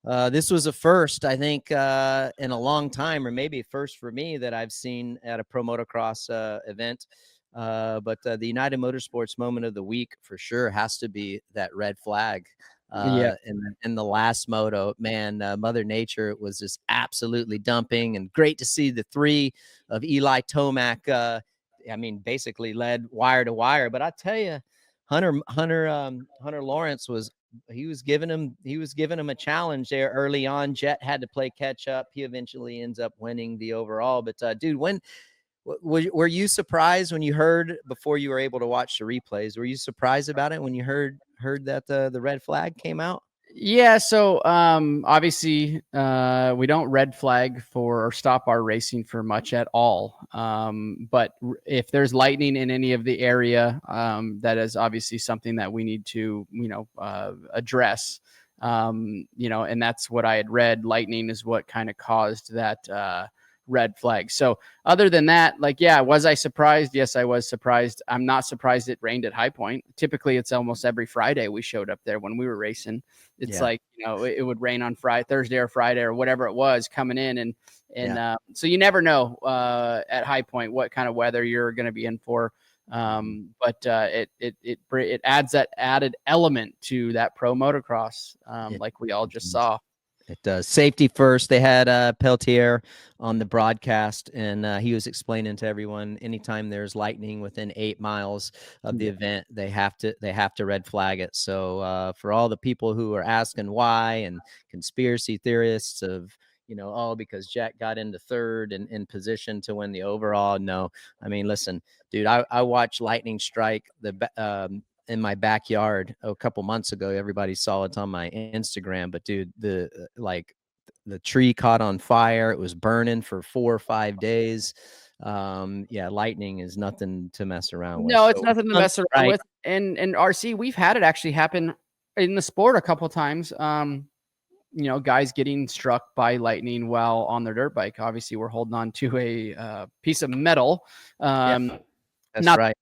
This was a first, I think, in a long time, or maybe a first for me that I've seen at a pro motocross event. But the United Motorsports moment of the week for sure has to be that red flag. Yeah. In the last moto, man, Mother Nature was just absolutely dumping, and great to see the three of Eli Tomac. I mean, basically led wire to wire. But I tell you, Hunter Lawrence he was giving him a challenge there early on. Jet had to play catch up. He eventually ends up winning the overall. But dude, were you surprised when you heard, before you were able to watch the replays, were you surprised about it when you heard that the red flag came out? Yeah, so obviously we don't red flag for or stop our racing for much at all. But if there's lightning in any of the area, that is obviously something that we need to, address. And that's what I had read. Lightning is what kind of caused that red flag. So other than that, was I surprised? Yes, I was surprised. I'm not surprised it rained at High Point. Typically, it's almost every Friday we showed up there when we were racing. It's Yeah. It would rain on Thursday or Friday or whatever it was coming in. So you never know at High Point what kind of weather you're going to be in for. But it adds that added element to that pro motocross, like we all just saw. It does. Safety first. They had Peltier on the broadcast, and he was explaining to everyone, anytime there's lightning within 8 miles of the event, they have to red flag it. So for all the people who are asking why, and conspiracy theorists of, because Jack got into third and in position to win the overall. No, I mean, listen, dude, I watched lightning strike in my backyard a couple months ago. Everybody saw it's on my Instagram, but dude, the tree caught on fire. It was burning for 4 or 5 days. Lightning is nothing to mess around with. No, it's nothing to mess around with. And RC, we've had it actually happen in the sport a couple times. Guys getting struck by lightning while on their dirt bike. Obviously, we're holding on to a piece of metal. That's not right.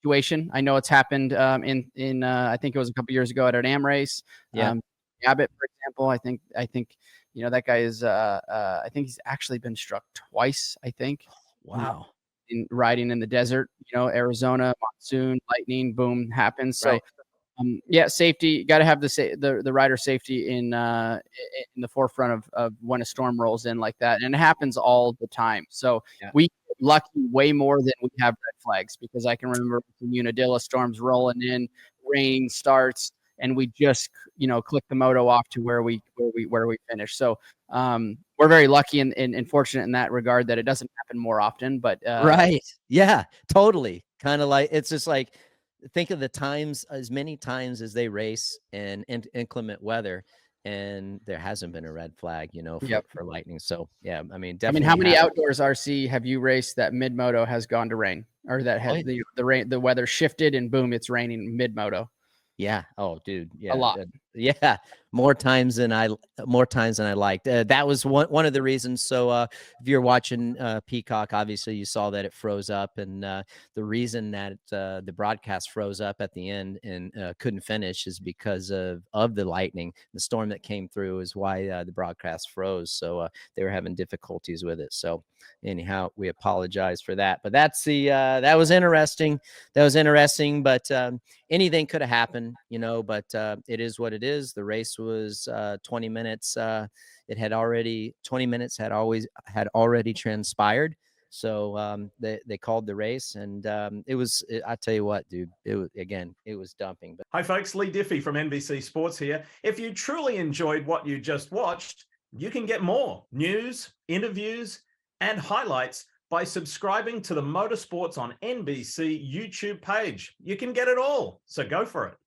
Situation. I know it's happened in I think it was a couple years ago at an AM race. Abbott, for example, I think that guy is I think he's actually been struck twice, I think. Wow. In riding in the desert, Arizona, monsoon, lightning, boom, happens. So safety, got to have the rider safety in the forefront of when a storm rolls in like that, and it happens all the time. So we get lucky way more than we have red flags, because I can remember the Unadilla storms rolling in, rain starts, and we just click the moto off to where we finish. So we're very lucky and fortunate in that regard that it doesn't happen more often. But right, yeah, totally. Kind of like, it's just like, think of the times, as many times as they race in inclement weather, and there hasn't been a red flag, for lightning. So yeah, I mean, definitely. How many outdoors, RC, have you raced that mid moto has gone to rain, or that has the weather shifted and boom, it's raining mid moto? Yeah. Oh, dude. Yeah. A lot. Yeah. More times than I liked. That was one of the reasons. So if you're watching Peacock, obviously you saw that it froze up, and the reason that the broadcast froze up at the end and couldn't finish is because of the lightning. The storm that came through is why the broadcast froze. So they were having difficulties with it. So anyhow, we apologize for that. But that was interesting. But anything could have happened, but it is what it is. The race was 20 minutes. 20 minutes had already transpired. So they called the race, and I tell you what, dude, it was dumping. Hi folks, Lee Diffie from NBC Sports here. If you truly enjoyed what you just watched, you can get more news, interviews, and highlights by subscribing to the Motorsports on NBC YouTube page. You can get it all, so go for it.